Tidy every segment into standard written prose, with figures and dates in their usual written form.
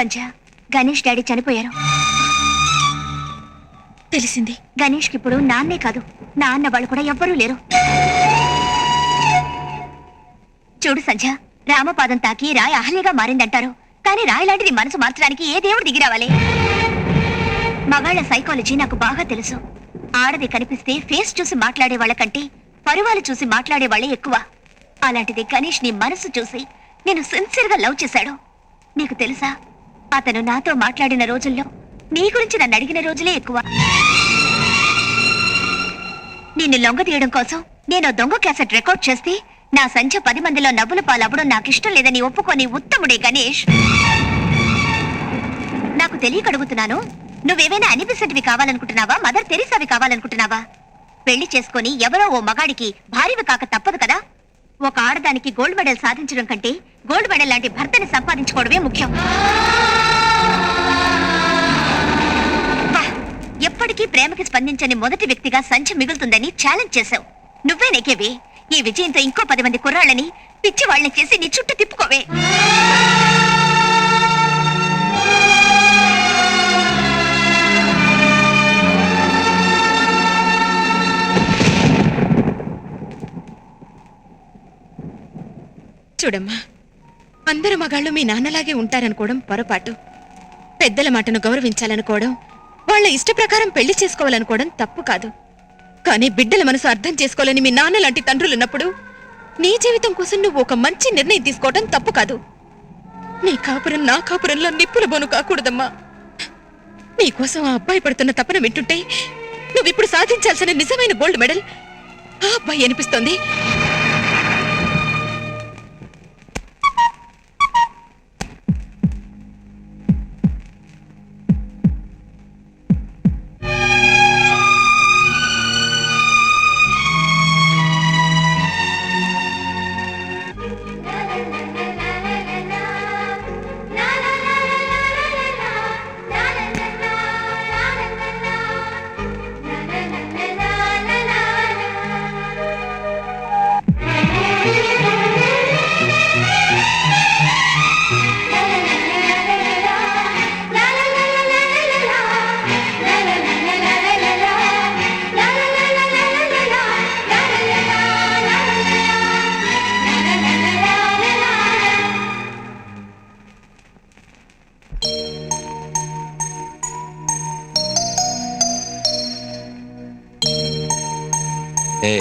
సంధ్య, Ganesh daddy చనిపోయారు. తెలిసింది. గణేష్కి ఇప్పుడు నాన్నే కాదు, నాన్న వాళ్ళు కూడా ఎవ్వరూ లేరు. చూడు సంధ్య, రామపాదం తాకి రాయి అహల్యగా మారిందంటారు. కానీ రాయి లాంటిది మనసు మార్చడానికి ఏ దేవుడు దిగి రావాలి? మగాళ్ల సైకాలజీ నాకు బాగా తెలుసు. ఆడది కనిపిస్తే ఫేస్ చూసి మాట్లాడే వాళ్ళకంటే పరువాలు చూసి మాట్లాడే వాళ్ళే ఎక్కువ. అలాంటిది గణేష్ నీ మనసు చూసి నేను సిన్సియర్గా లవ్ చేశాడు. నీకు తెలుసా, అతను నాతో మాట్లాడిన రోజుల్లో నీ గురించి నన్ను అడిగిన రోజులే ఎక్కువ. నిన్ను లొంగ తీయడం కోసం నేను దొంగ క్యాసెట్ రికార్డ్ చేస్తే నా సంధ్య 10 మందిలో నవ్వుల పాలవ్వడం నాకిష్టం లేదని ఒప్పుకొని ఉత్తముడే గణేష్. నాకు తెలియకడుగుతున్నాను, నువ్వేమైనా అనిపిసెంట్వి కావాలనుకుంటున్నావా, మదర్ తెరీసావి కావాలనుకుంటున్నావా? పెళ్లి చేసుకుని ఎవరో ఓ మగాడికి భార్యవి కాక తప్పదు కదా. ఒక ఆడదానికి గోల్డ్ మెడల్ సాధించడం కంటే గోల్డ్ మెడల్ లాంటి భర్తని సంపాదించుకోవడమే ముఖ్యం. ఎప్పటికీ ప్రేమకి స్పందించని మొదటి వ్యక్తిగా సంధ్య మిగులుతుందని ఛాలెంజ్ చేశావు. నువ్వే నెగ్గేవే. ఈ విజయంతో ఇంకో 10 మంది కుర్రాళ్ళని పిచ్చి వాళ్ళని చేసి నీ చుట్టూ తిప్పుకోవే. చూడమ్మా, అందరు మగాళ్ళు మీ నాన్నలాగే ఉంటారనుకోవడం పొరపాటు. పెద్దల మాటను గౌరవించాలనుకోవడం, వాళ్ళ ఇష్ట ప్రకారం పెళ్లి చేసుకోవాలనుకోవడం తప్పు కాదు. కానీ బిడ్డల మనసు అర్థం చేసుకోవాలని మీ నాన్న లాంటి తండ్రులున్నప్పుడు నీ జీవితం కోసం నువ్వు ఒక మంచి నిర్ణయం తీసుకోవడం తప్పు కాదు. నీ కాపురం నా కాపురంలో నిప్పుల బోను కాకూడదమ్మా. నీకోసం ఆ అబ్బాయి పడుతున్న తపన వింటుంటే నువ్విప్పుడు సాధించాల్సిన నిజమైన గోల్డ్ మెడల్ ఆ అబ్బాయి అనిపిస్తోంది. Hey,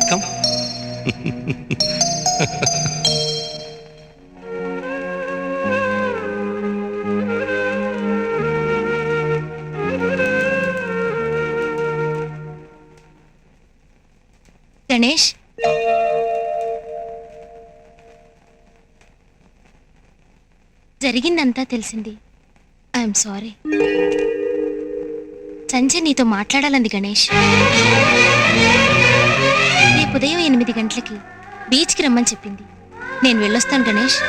come. గణేష్, జరిగిందంతా తెలిసింది. I'm sorry. సంజయ్ నీతో మాట్లాడాలంది గణేష్. రేపు ఉదయం 8 గంటలకి బీచ్కి రమ్మని చెప్పింది. నేను వెళ్ళొస్తాను గణేష్.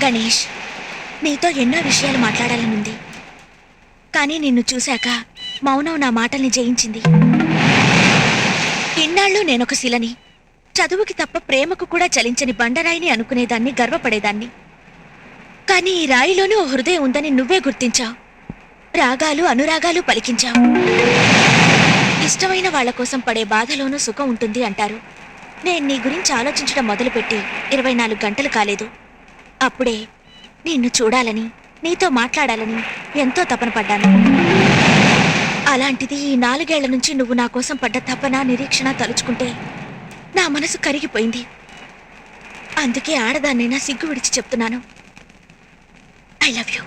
గణేష్, నీతో ఎన్నో విషయాలు మాట్లాడాలనుంది. కానీ నిన్ను చూశాక మౌనం నా మాటల్ని జయించింది. ఇన్నాళ్ళు నేనొక శిలని, చదువుకి తప్ప ప్రేమకు కూడా చలించని బండరాయిని అనుకునేదాన్ని, గర్వపడేదాన్ని. కానీ ఈ రాయిలోనూ ఓ హృదయం ఉందని నువ్వే గుర్తించావు. రాగాలు అనురాగాలు పలికించావు. ఇష్టమైన వాళ్ల కోసం పడే బాధలోనూ సుఖం ఉంటుంది అంటారు. నేను నీ గురించి ఆలోచించడం మొదలుపెట్టి 24 గంటలు కాలేదు. అప్పుడే నిన్ను చూడాలని, నీతో మాట్లాడాలని ఎంతో తపన పడ్డాను. అలాంటిది ఈ 4 ఏళ్ల నుంచి నువ్వు నా కోసం పడ్డ తపన, నిరీక్షణ తలుచుకుంటే నా మనసు కరిగిపోయింది. అందుకే ఆడదాన్నైనా సిగ్గు విడిచి చెప్తున్నాను, ఐ లవ్ యూ.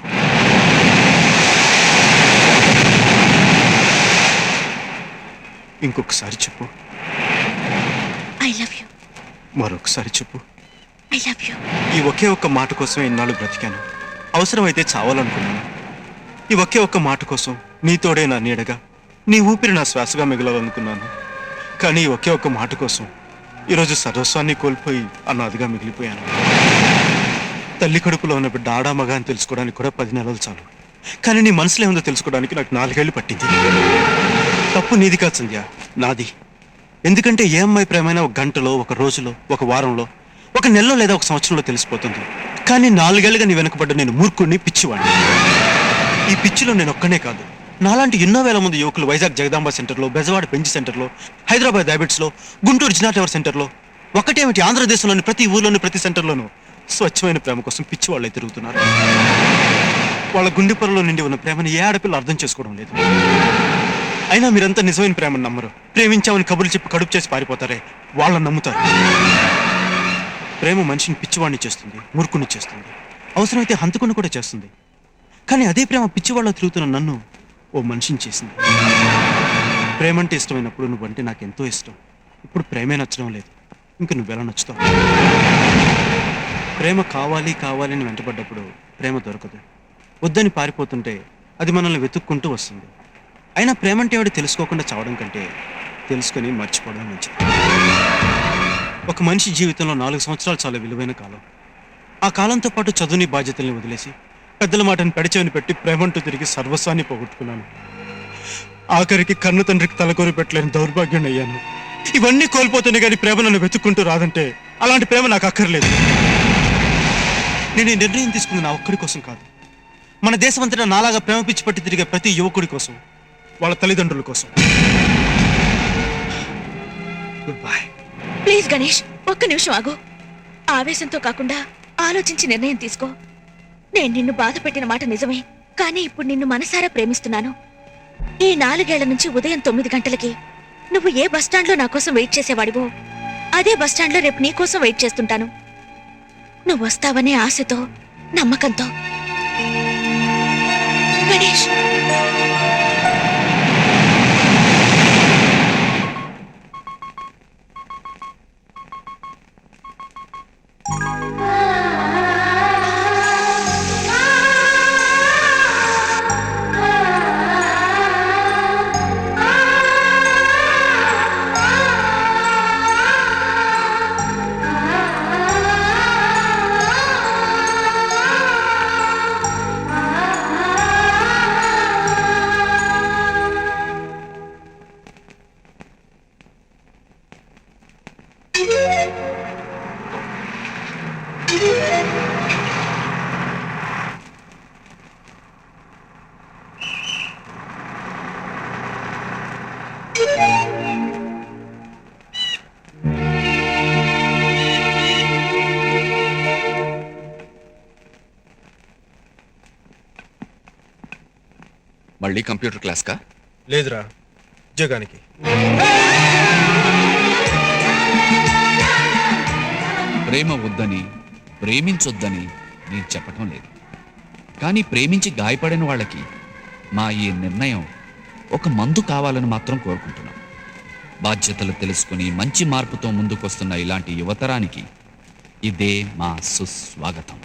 ఇంకొకసారి చెప్పు. I love you. మరొకసారి చెప్పు. I love you. ఈ ఒకే ఒక్క మాట కోసం ఇన్నాళ్ళు బ్రతికాను. అవసరమైతే చావాలనుకున్నాను. ఈ ఒకే ఒక్క మాట కోసం నీతోడే నా నీడగా, నీ ఊపిరి నా శ్వాసగా మిగలాలనుకున్నాను. కానీ ఈ ఒకే ఒక్క మాట కోసం ఈరోజు సర్వస్వాన్ని కోల్పోయి అనాథగా మిగిలిపోయాను. తల్లి కడుపులో ఉన్న బిడ్డ ఆడా మగ అని తెలుసుకోవడానికి కూడా 10 నెలలు చాలు. కానీ నీ మనసులో ఏముందో తెలుసుకోవడానికి నాకు 4 ఏళ్ళు పట్టింది. తప్పు నీది కాదు సంధ్య, నాది. ఎందుకంటే ఏ అమ్మాయి ప్రేమైనా ఒక గంటలో, ఒక రోజులో, ఒక వారంలో, ఒక నెలలో లేదా ఒక సంవత్సరంలో తెలిసిపోతుంది. కానీ 4 ఏళ్ళుగా నీ వెనకబడ్డ నేను మూర్ఖుడిని, పిచ్చివాడిని. ఈ పిచ్చిలో నేను ఒక్కనే కాదు, నాలాంటి ఎన్నో వేల మంది యువకులు వైజాగ్ జగదాంబ సెంటర్లో, బెజవాడ బెంచ్ సెంటర్లో, హైదరాబాద్ హ్యాబిట్స్లో, గుంటూరు జినా టవర్ సెంటర్లో, ఒకటేమిటి ఆంధ్రదేశంలోని ప్రతి ఊర్లోని ప్రతి సెంటర్లోనూ స్వచ్ఛమైన ప్రేమ కోసం పిచ్చి వాళ్ళే తిరుగుతున్నారు. వాళ్ళ గుండె పొరలో నిండి ఉన్న ప్రేమని ఏ ఆడపిల్ల అర్థం చేసుకోవడం లేదు. అయినా మీరంతా నిజమైన ప్రేమను నమ్మరు. ప్రేమించామని కబుర్లు చెప్పి కడుపు చేసి పారిపోతారే, వాళ్ళని నమ్ముతారు. ప్రేమ మనిషిని పిచ్చివాడిని చేస్తుంది, మూర్ఖుని చేస్తుంది, అవసరమైతే హంతకుని కూడా చేస్తుంది. కానీ అదే ప్రేమ పిచ్చివాళ్ళలో తిరుగుతున్న నన్ను ఓ మనిషిని చేసింది. ప్రేమంటే ఇష్టమైనప్పుడు నువ్వంటే నాకు ఎంతో ఇష్టం. ఇప్పుడు ప్రేమే నచ్చడం లేదు, ఇంక నువ్వెలా నచ్చుతావు? ప్రేమ కావాలి కావాలి అని వెంటబడ్డప్పుడు ప్రేమ దొరకదు. వద్దని పారిపోతుంటే అది మనల్ని వెతుక్కుంటూ వస్తుంది. అయినా ప్రేమంటే వాడు తెలుసుకోకుండా చావడం కంటే తెలుసుకొని మర్చిపోవడం మంచిది. ఒక మనిషి జీవితంలో 4 సంవత్సరాలు చాలా విలువైన కాలం. ఆ కాలంతో పాటు చదువుని బాధ్యతల్ని వదిలేసి పెద్దల మాటను పెడిచేవని పెట్టి ప్రేమంటూ తిరిగి సర్వస్వాన్ని పోగొట్టుకున్నాను. ఆఖరికి కన్ను తండ్రికి తలకొరి పెట్టలేని దౌర్భాగ్యం అయ్యాను. ఇవన్నీ కోల్పోతేనే కానీ ప్రేమ నన్ను వెతుక్కుంటూ రాదంటే అలాంటి ప్రేమ నాకు అక్కర్లేదు. నేను ఈ నిర్ణయం తీసుకుంది నా ఒక్కడి కోసం కాదు, మన దేశమంతటా నాలాగా ప్రేమ పిచ్చి పట్టి తిరిగే ప్రతి యువకుడి కోసం, వాళ్ళ తల్లిదండ్రుల కోసం. Good bye. ప్లీజ్ గణేష్, ఒక్క నిమిషం ఆగు. ఆవేశంతో కాకుండా ఆలోచించి నిర్ణయం తీసుకో. నేను నిన్ను బాధ పెట్టిన మాట నిజమే, కానీ ఇప్పుడు నిన్ను మనసారా ప్రేమిస్తున్నాను. ఈ 4 ఏళ్ల నుంచి ఉదయం 9 గంటలకి నువ్వు ఏ బస్టాండ్లో నా కోసం వెయిట్ చేసేవాడివో అదే బస్టాండ్లో రేపు నీ కోసం వెయిట్ చేస్తుంటాను. నువ్వు వస్తావనే ఆశతో, నమ్మకంతో. గణేష్, మళ్ళీ కంప్యూటర్ క్లాస్కా? లేదురా, ఉద్యోగానికి. ప్రేమ వద్దని, ప్రేమించొద్దని నేను చెప్పటం లేదు. కానీ ప్రేమించి గాయపడిన వాళ్ళకి మా ఈ నిర్ణయం ఒక మందు కావాలని మాత్రం కోరుకుంటున్నాం. బాధ్యతలు తెలుసుకుని మంచి మార్పుతో ముందుకొస్తున్న ఇలాంటి యువతరానికి ఇదే మా సుస్వాగతం.